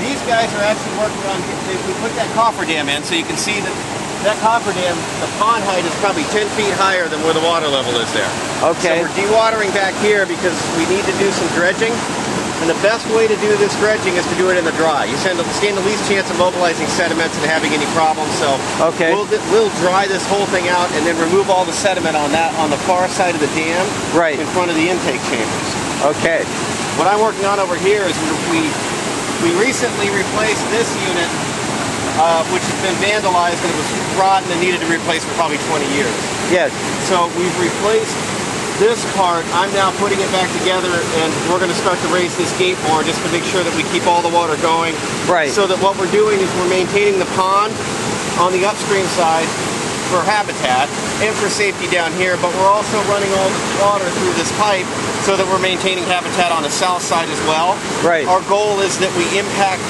These guys are actually working on, we put that cofferdam in, so you can see that that cofferdam, the pond height is probably 10 feet higher than where the water level is there. Okay. So we're dewatering back here because we need to do some dredging. And the best way to do this dredging is to do it in the dry. You stand the least chance of mobilizing sediments and having any problems. So okay. we'll dry this whole thing out and then remove all the sediment on the far side of the dam, right in front of the intake chambers. Okay. What I'm working on over here is we recently replaced this unit, which has been vandalized and it was rotten and needed to be replaced for probably 20 years. Yes. So we've replaced this part. I'm now putting it back together, and we're going to start to raise this gate more just to make sure that we keep all the water going. Right. So that what we're doing is we're maintaining the pond on the upstream side for habitat and for safety down here, but we're also running all the water through this pipe so that we're maintaining habitat on the south side as well. Right. Our goal is that we impact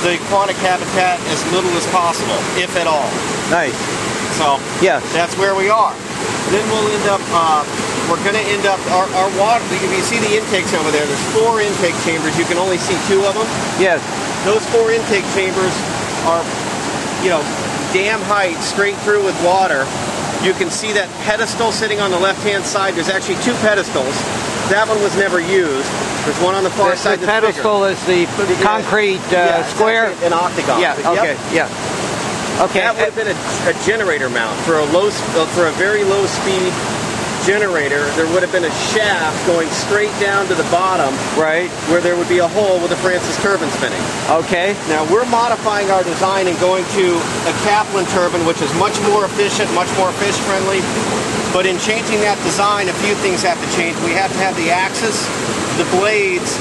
the aquatic habitat as little as possible, if at all. Nice. So yeah, that's where we are. Then we'll end up, we're going to end up, our water, if you see the intakes over there, there's 4 intake chambers. You can only see 2 of them. Yes. Those 4 intake chambers are, you know, dam height straight through with water. You can see that pedestal sitting on the left-hand side. There's actually 2 pedestals. That one was never used. There's one on the far side that's bigger. The pedestal is the concrete square? An octagon. Yeah, okay, yep. yeah. Okay. That would have been a generator mount for a very low speed generator. There would have been a shaft going straight down to the bottom, right, where there would be a hole with a Francis turbine spinning. Okay. Now we're modifying our design and going to a Kaplan turbine, which is much more efficient, much more fish friendly. But in changing that design, a few things have to change. We have to have the axis, the blades,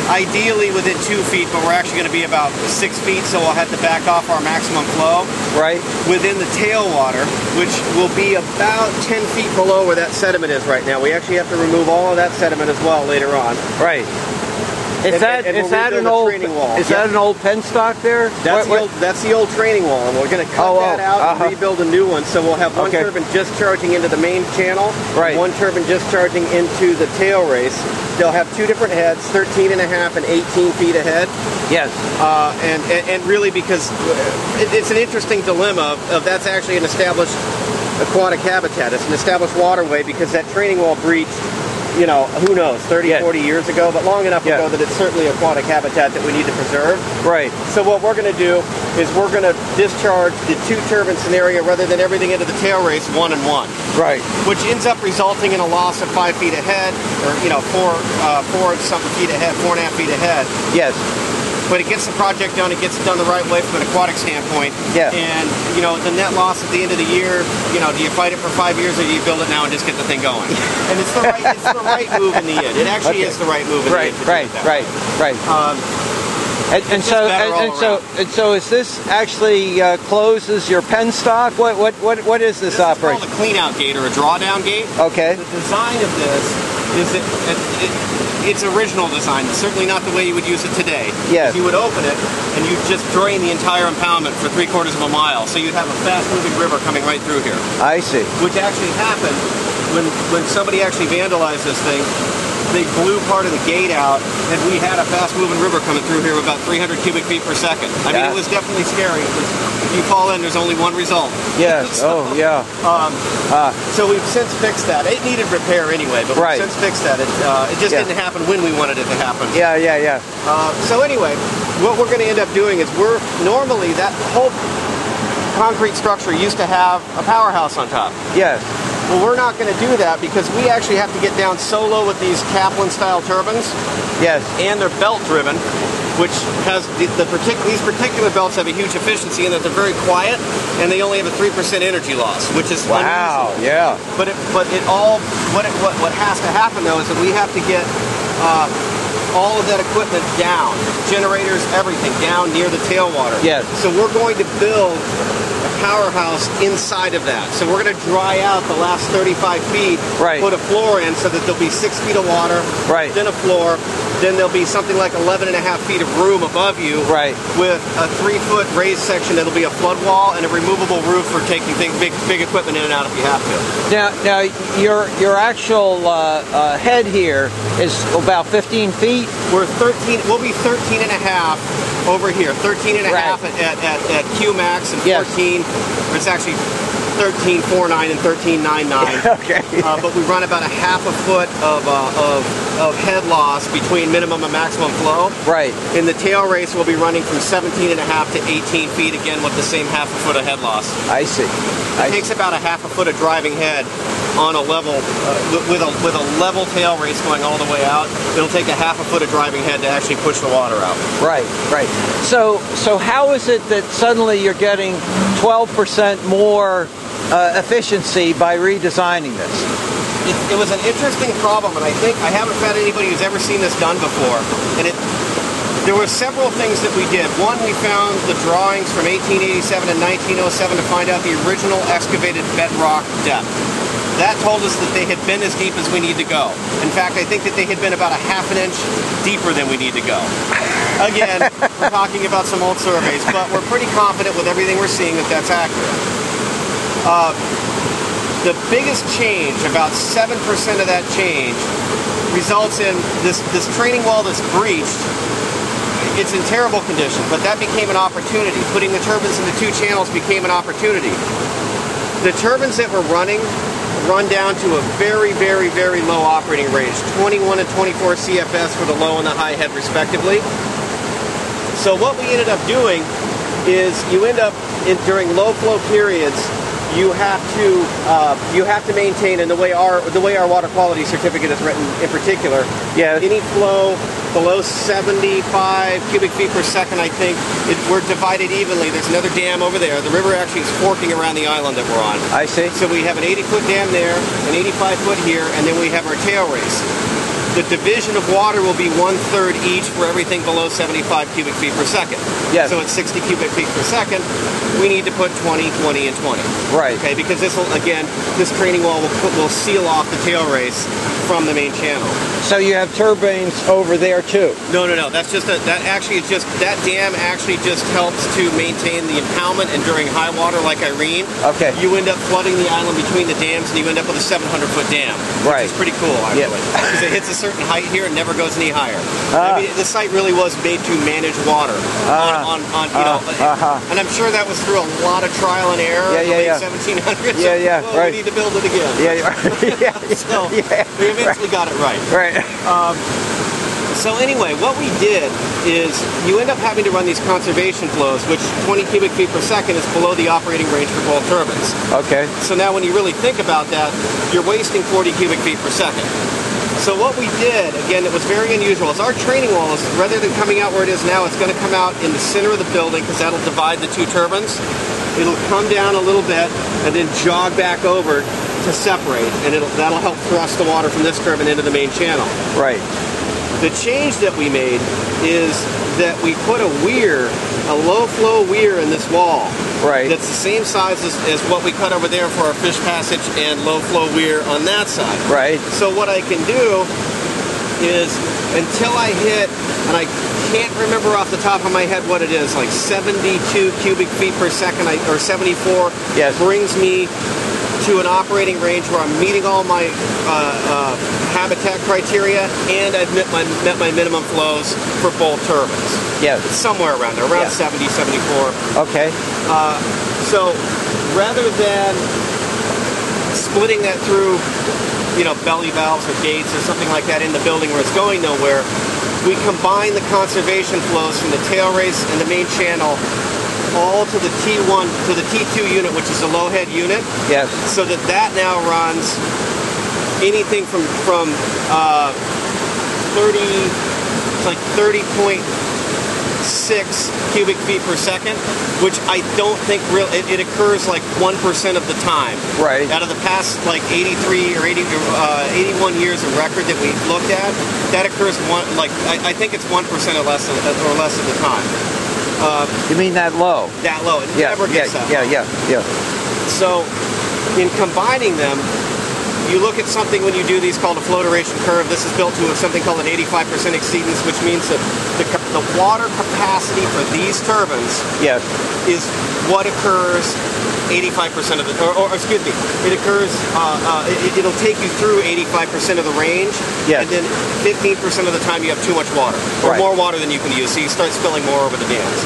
ideally within 2 feet, but we're actually going to be about 6 feet, so we'll have to back off our maximum flow. Right. Within the tailwater, which will be about 10 feet below where that sediment is right now. We actually have to remove all of that sediment as well later on. Right. Is that an old penstock there? That's the old training wall, and we're going to cut that out and rebuild a new one. So we'll have one turbine discharging into the main channel, one turbine discharging into the tail race. They'll have 2 different heads, 13 and a half and 18 feet ahead. Yes. And really, because it's an interesting dilemma of that's actually an established aquatic habitat. It's an established waterway because that training wall breached, you know, who knows, 30, 40 years ago, but long enough ago that it's certainly aquatic habitat that we need to preserve. Right. So what we're going to do is we're going to discharge the 2 turbine scenario rather than everything into the tail race 1 and 1. Right. Which ends up resulting in a loss of 5 feet ahead, or, you know, 4 something feet ahead, 4.5 feet ahead. Yes. But it gets the project done, it gets it done the right way from an aquatic standpoint. Yeah. And, you know, the net loss at the end of the year, you know, do you fight it for 5 years or do you build it now and just get the thing going? And it's the right move in the end. It actually is the right move in the end. Right. And so is this actually closes your penstock? What is this operation? It's called a clean-out gate or a drawdown gate. Okay. The design of this is that it's original design. It's certainly not the way you would use it today. Yes. You would open it and you'd just drain the entire impoundment for 3/4 of a mile. So you'd have a fast-moving river coming right through here. I see. Which actually happened when somebody actually vandalized this thing. They blew part of the gate out, and we had a fast-moving river coming through here with about 300 cubic feet per second. I mean, it was definitely scary. If you fall in, there's only one result. Yes. So, so we've since fixed that. It needed repair anyway, but we've since fixed that. It just didn't happen when we wanted it to happen. Yeah. So anyway, what we're going to end up doing is normally that whole concrete structure used to have a powerhouse on top. Yes. Well, we're not going to do that because we actually have to get down so low with these Kaplan-style turbines. Yes. And they're belt-driven, which has these particular belts have a huge efficiency in that they're very quiet, and they only have a 3% energy loss, which is unusual. Yeah. What has to happen though is that we have to get all of that equipment down, generators, everything down near the tailwater. Yes. So we're going to build a powerhouse inside of that. So we're going to dry out the last 35 feet, put a floor in so that there'll be 6 feet of water, then a floor, then there'll be something like 11.5 feet of room above you, with a 3-foot raised section that'll be a flood wall and a removable roof for taking big equipment in and out if you have to. Now your actual head here is about 15 feet. We'll be 13 and a half. over here, 13 and a half at Q max and 14. It's actually 13.49 and 13.99. Okay. But we run about a half a foot of head loss between minimum and maximum flow. Right. In the tail race, we'll be running from 17 and a half to 18 feet, again with the same half a foot of head loss. I see. It takes about a half a foot of driving head on a level, with a level tail race going all the way out. It'll take a half a foot of driving head to actually push the water out. Right, right. So how is it that suddenly you're getting 12% more efficiency by redesigning this? It was an interesting problem, and I think I haven't found anybody who's ever seen this done before. And there were several things that we did. One, we found the drawings from 1887 and 1907 to find out the original excavated bedrock depth. That told us that they had been as deep as we need to go. In fact, I think that they had been about a half an inch deeper than we need to go. Again, we're talking about some old surveys, but we're pretty confident with everything we're seeing that that's accurate. The biggest change, about 7% of that change, results in this training wall that's breached. It's in terrible condition, but that became an opportunity. Putting the turbines into two channels became an opportunity. The turbines that we're running run down to a very, very, very low operating range, 21 and 24 CFS for the low and the high head respectively. So what we ended up doing is you end up, during low flow periods, you have to maintain, and the way our water quality certificate is written in particular, any flow below 75 cubic feet per second, I think, we're divided evenly. There's another dam over there. The river actually is forking around the island that we're on. I see. So we have an 80-foot dam there, an 85-foot here, and then we have our tail race. The division of water will be 1/3 each for everything below 75 cubic feet per second. Yes. So at 60 cubic feet per second, we need to put 20, 20, and 20. Right. Okay, because this will, again, this training wall will seal off the tail race from the main channel. So you have turbines over there too? No. That's just that dam actually just helps to maintain the impoundment, and during high water like Irene, you end up flooding the island between the dams, and you end up with a 700-foot dam. Right. Which is pretty cool, actually. Because it hits a certain height here and never goes any higher. I mean, the site really was made to manage water and I'm sure that was through a lot of trial and error in the late 1700s. We need to build it again. So we eventually got it right. So anyway, what we did is you end up having to run these conservation flows, which 20 cubic feet per second is below the operating range for both turbines. Okay. So now when you really think about that, you're wasting 40 cubic feet per second. So what we did, again, it was very unusual, is our training wall is, rather than coming out where it is now, it's going to come out in the center of the building, because that'll divide the two turbines. It'll come down a little bit and then jog back over to separate, and that'll help thrust the water from this turbine into the main channel. Right. The change that we made is that we put a weir, a low flow weir in this wall. Right. That's the same size as what we cut over there for our fish passage and low flow weir on that side. Right. So what I can do is, until I hit, and I can't remember off the top of my head what it is, like 72 cubic feet per second, or 74, brings me to an operating range where I'm meeting all my habitat criteria, and I've met my minimum flows for both turbines. It's somewhere around there, around 70, 74. Okay. So rather than splitting that through, belly valves or gates or something like that in the building where it's going nowhere, we combine the conservation flows from the tail race and the main channel all to the T1, to the T2 unit, which is the low head unit. So that now runs anything from 30.6 cubic feet per second, which I don't think it occurs like 1% of the time. Right. Out of the past like 83 or 81 years of record that we looked at, that occurs I think it's 1% or less of the time. You mean that low? That low. It never gets that low. So, in combining them, you look at something when you do these called a flow duration curve. This is built to something called an 85% exceedance, which means that the the water capacity for these turbines is what occurs 85% of the, or excuse me, it occurs, it'll take you through 85% of the range, and then 15% of the time you have too much water, or more water than you can use, so you start spilling more over the dams.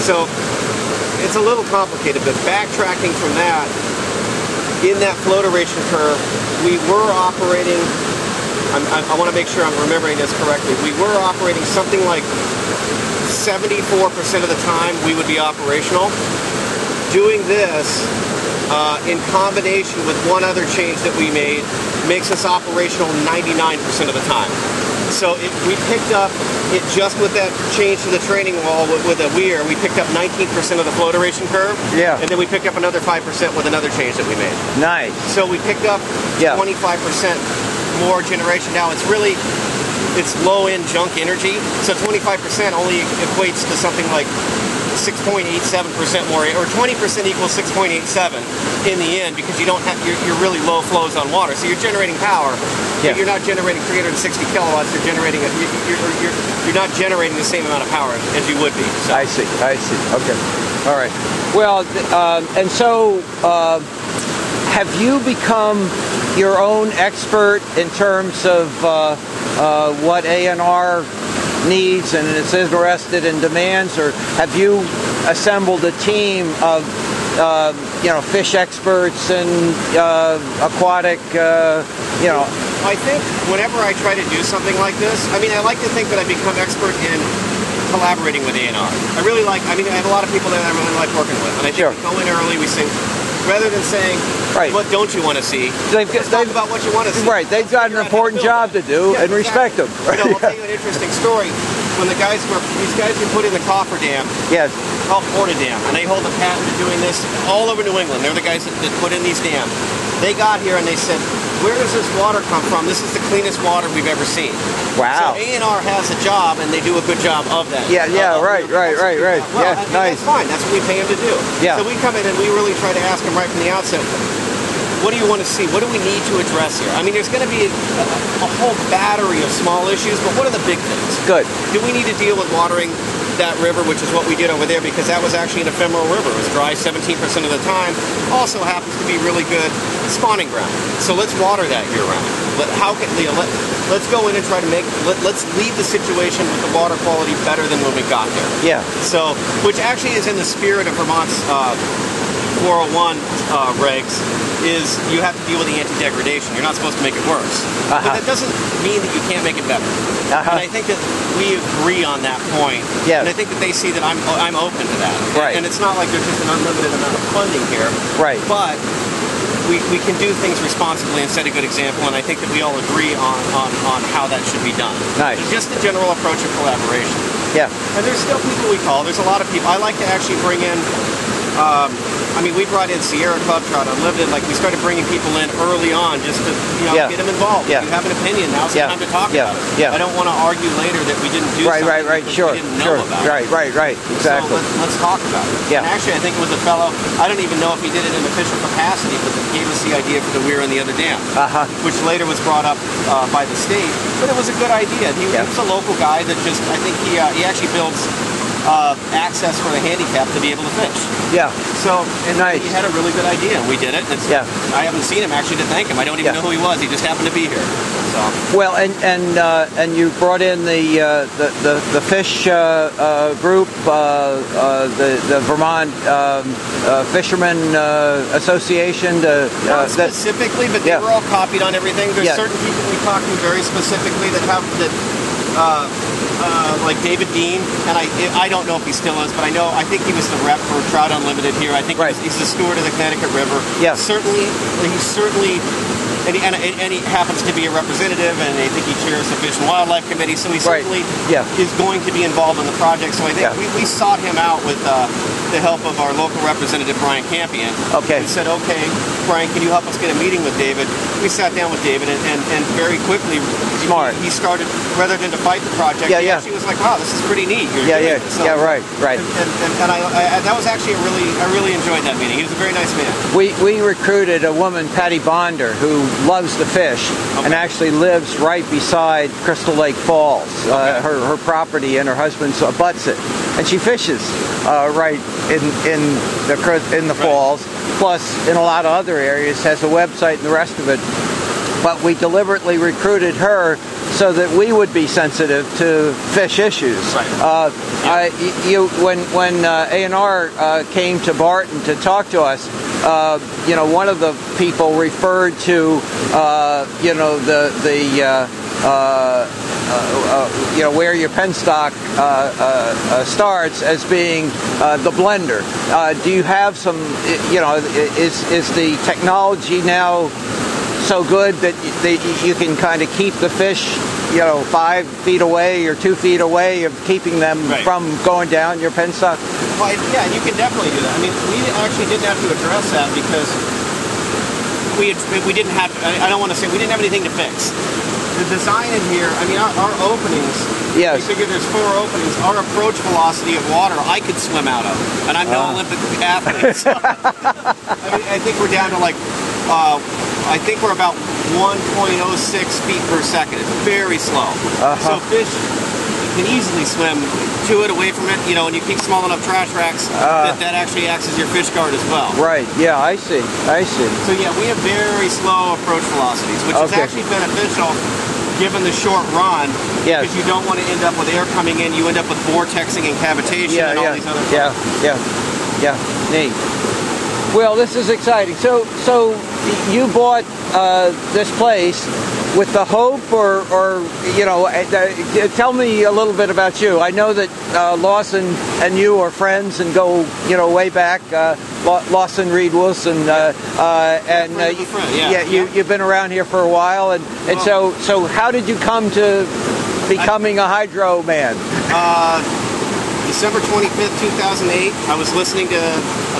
So it's a little complicated, but backtracking from that, in that flow duration curve, we were operating, I want to make sure I'm remembering this correctly, we were operating something like 74% of the time we would be operational. Doing this in combination with one other change that we made makes us operational 99% of the time. So we picked up, just with that change to the training wall with a weir, we picked up 19% of the flow duration curve. And then we picked up another 5% with another change that we made. Nice. So we picked up 25% more generation. Now it's really, it's low-end junk energy. So 25% only equates to something like 6.87% more, or 20% equals 6.87 in the end, because you don't have, you're really low flows on water. So you're generating power, but you're not generating 360 kilowatts. You're generating you're not generating the same amount of power as you would be. So. I see. Okay. All right. Well, and so have you become your own expert in terms of what ANR needs and is interested in demands, or have you assembled a team of fish experts and aquatic I think whenever I try to do something like this, I mean, I like to think that I become expert in collaborating with ANR. I have a lot of people that I really like working with, and I think we go in early, we say, rather than saying, what don't you want to see, let's talk about what you want to see. They've got an important job to do, and respect them. I'll tell you an interesting story. When these guys were put in the coffer dam, called Porta Dam, and they hold the patent to doing this all over New England. They're the guys that put in these dams. They got here and they said, where does this water come from? This is the cleanest water we've ever seen. Wow. So ANR has a job, and they do a good job of that. Right. Well, Nice. That's fine. That's what we pay them to do. So we come in and we really try to ask them right from the outset, what do you want to see? What do we need to address here? I mean, there's going to be a whole battery of small issues, but what are the big things? Good. Do we need to deal with watering that river, which is what we did over there, because that was actually an ephemeral river. It was dry 17% of the time. Also happens to be really good spawning ground. So let's water that year round. Let's go in and try to let's leave the situation with the water quality better than when we got there. So, which actually is in the spirit of Vermont's 401 regs, is you have to deal with the anti-degradation. You're not supposed to make it worse. But that doesn't mean that you can't make it better. And I think that we agree on that point. And I think that they see that I'm open to that. And it's not like there's just an unlimited amount of funding here. But we can do things responsibly and set a good example, and I think that we all agree on how that should be done. Just the general approach of collaboration. And there's still people we call. There's a lot of people. I like to actually bring in we brought in Sierra Club Trout Unlimited. Like, we started bringing people in early on just to get them involved. If you have an opinion, now's the time to talk about it. I don't want to argue later that we didn't do something because we didn't know about it. Exactly. So let's talk about it. And actually, I think it was a fellow, I don't even know if he did it in official capacity, but he gave us the idea for the weir on the other dam, which later was brought up by the state. But it was a good idea. He was a local guy that just, I think he actually builds access for the handicap to be able to fish. So, and he had a really good idea, and we did it. I haven't seen him actually to thank him. I don't even know who he was. He just happened to be here. So. Well, and you brought in the fish group, the Vermont Fishermen Association. Not specifically, but they were all copied on everything. There's certain people we talked to very specifically that have like David Dean, and I don't know if he still is, but I think he was the rep for Trout Unlimited here. I think he's the steward of the Connecticut River. He's certainly, and he happens to be a representative, and I think he chairs the Fish and Wildlife Committee, so he certainly is going to be involved in the project. So I think we sought him out with the help of our local representative, Brian Campion. We said, okay, Brian, can you help us get a meeting with David? We sat down with David, and very quickly Smart. He started, rather than to fight the project, he actually was like, wow, this is pretty neat. Right. And that was actually I really enjoyed that meeting. He was a very nice man. We recruited a woman, Patty Bonder, who loves the fish and actually lives right beside Crystal Lake Falls. Her property, and her husband's abuts it, and she fishes right in the falls. Plus, in a lot of other areas, has a website and the rest of it. But we deliberately recruited her so that we would be sensitive to fish issues. When A&R came to Barton to talk to us, one of the people referred to where your penstock starts as being the blender. Do you have some? Is the technology now so good that you can kind of keep the fish, 5 feet away or 2 feet away of keeping them from going down your penstock? Well, yeah, you can definitely do that. I mean, we actually didn't have to address that because we didn't have. I don't want to say we didn't have anything to fix. The design in here, I mean, our openings. Yes. You figure there's 4 openings. Our approach velocity of water, I could swim out of, and I'm no Olympic athlete. So, I think we're down to I think we're about 1.06 feet per second. It's very slow. So fish can easily swim to it, away from it, and you keep small enough trash racks that actually acts as your fish guard as well. Right, yeah, I see. So yeah, we have very slow approach velocities, which is actually beneficial given the short run, because you don't want to end up with air coming in, you end up with vortexing and cavitation and all these other things. Neat. Well, this is exciting. So you bought this place with the hope, or tell me a little bit about you. I know that Lawson and you are friends and go way back. Lawson Reed Wilson, you've been around here for a while, and so how did you come to becoming a hydro man? December 25th, 2008, I was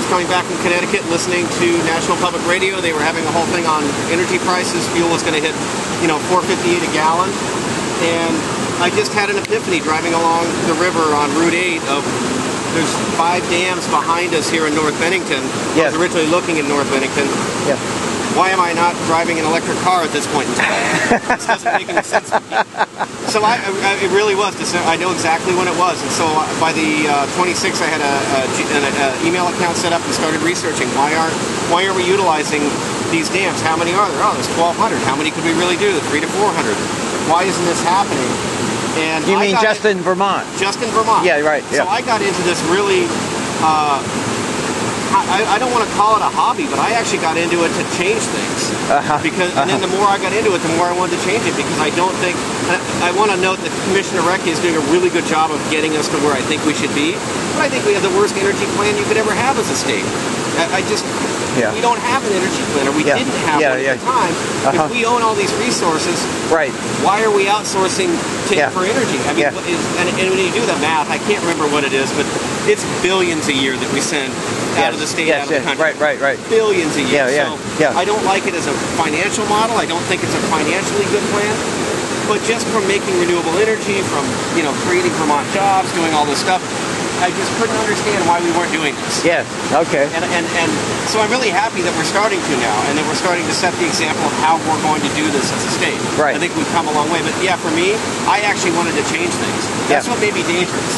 coming back from Connecticut, listening to National Public Radio. They were having a whole thing on energy prices. Fuel was going to hit, $4.58 a gallon. And I just had an epiphany driving along the river on Route 8 of there's 5 dams behind us here in North Bennington. I was originally looking in North Bennington. Why am I not driving an electric car at this point in time? This doesn't make any sense to me. So it really was. I know exactly when it was. And so by the 26th, I had an email account set up and started researching. Why aren't we utilizing these dams? How many are there? Oh, there's 1,200. How many could we really do? 300 to 400. Why isn't this happening? And you mean just in Vermont? Just in Vermont. Yeah, right. Yeah. So I got into this really. I don't want to call it a hobby, but I actually got into it to change things. And then the more I got into it, the more I wanted to change it, because I don't think, I want to note that Commissioner Recchi is doing a really good job of getting us to where I think we should be, but I think we have the worst energy plan you could ever have as a state. We don't have an energy plan, or we didn't have one at the time. If we own all these resources, why are we outsourcing for energy? I mean, and when you do the math, I can't remember what it is, but it's billions a year that we send out of the state, out of the country. Right. Billions a year. I don't like it as a financial model. I don't think it's a financially good plan. But just from making renewable energy, from creating Vermont jobs, doing all this stuff, I just couldn't understand why we weren't doing this. Yes. Okay. And so I'm really happy that we're starting to now, and that we're starting to set the example of how we're going to do this as a state. Right. I think we've come a long way. But yeah, for me, I actually wanted to change things. That's what made me dangerous.